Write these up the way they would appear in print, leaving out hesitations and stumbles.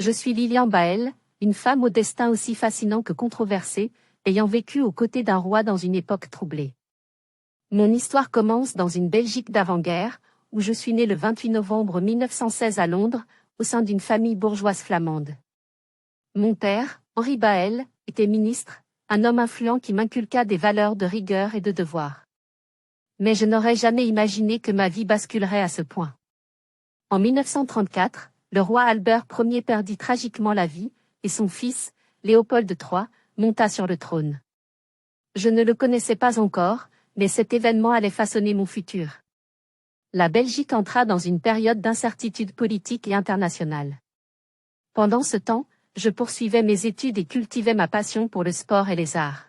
Je suis Lilian Baël, une femme au destin aussi fascinant que controversé, ayant vécu aux côtés d'un roi dans une époque troublée. Mon histoire commence dans une Belgique d'avant-guerre, où je suis née le 28 novembre 1916 à Londres, au sein d'une famille bourgeoise flamande. Mon père, Henri Baël, était ministre, un homme influent qui m'inculqua des valeurs de rigueur et de devoir. Mais je n'aurais jamais imaginé que ma vie basculerait à ce point. En 1934, le roi Albert Ier perdit tragiquement la vie, et son fils, Léopold III, monta sur le trône. Je ne le connaissais pas encore, mais cet événement allait façonner mon futur. La Belgique entra dans une période d'incertitude politique et internationale. Pendant ce temps, je poursuivais mes études et cultivais ma passion pour le sport et les arts.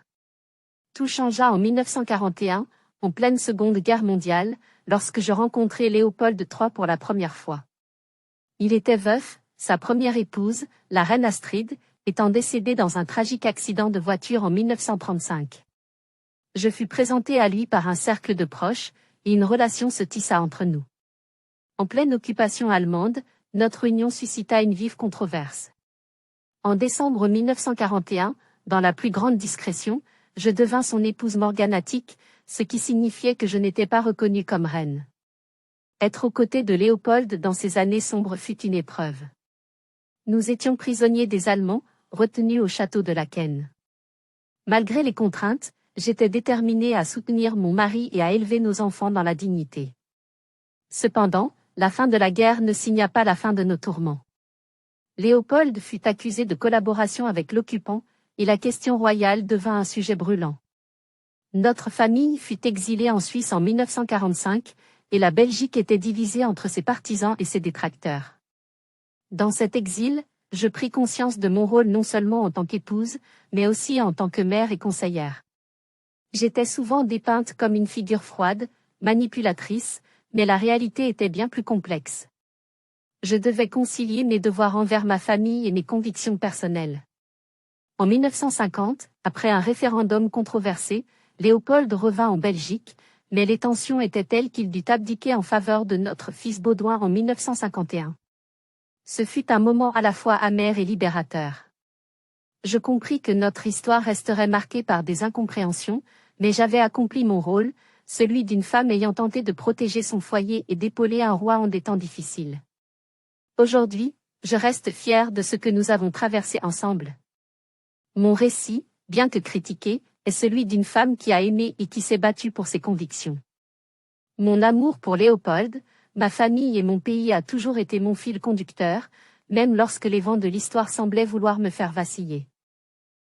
Tout changea en 1941, en pleine Seconde Guerre mondiale, lorsque je rencontrai Léopold III pour la première fois. Il était veuf, sa première épouse, la reine Astrid, étant décédée dans un tragique accident de voiture en 1935. Je fus présentée à lui par un cercle de proches, et une relation se tissa entre nous. En pleine occupation allemande, notre union suscita une vive controverse. En décembre 1941, dans la plus grande discrétion, je devins son épouse morganatique, ce qui signifiait que je n'étais pas reconnue comme reine. Être aux côtés de Léopold dans ces années sombres fut une épreuve. Nous étions prisonniers des Allemands, retenus au château de Laeken. Malgré les contraintes, j'étais déterminée à soutenir mon mari et à élever nos enfants dans la dignité. Cependant, la fin de la guerre ne signa pas la fin de nos tourments. Léopold fut accusé de collaboration avec l'occupant, et la question royale devint un sujet brûlant. Notre famille fut exilée en Suisse en 1945, et la Belgique était divisée entre ses partisans et ses détracteurs. Dans cet exil, je pris conscience de mon rôle non seulement en tant qu'épouse, mais aussi en tant que mère et conseillère. J'étais souvent dépeinte comme une figure froide, manipulatrice, mais la réalité était bien plus complexe. Je devais concilier mes devoirs envers ma famille et mes convictions personnelles. En 1950, après un référendum controversé, Léopold revint en Belgique, mais les tensions étaient telles qu'il dut abdiquer en faveur de notre fils Baudouin en 1951. Ce fut un moment à la fois amer et libérateur. Je compris que notre histoire resterait marquée par des incompréhensions, mais j'avais accompli mon rôle, celui d'une femme ayant tenté de protéger son foyer et d'épauler un roi en des temps difficiles. Aujourd'hui, je reste fière de ce que nous avons traversé ensemble. Mon récit, bien que critiqué, est celui d'une femme qui a aimé et qui s'est battue pour ses convictions. Mon amour pour Léopold, ma famille et mon pays a toujours été mon fil conducteur, même lorsque les vents de l'histoire semblaient vouloir me faire vaciller.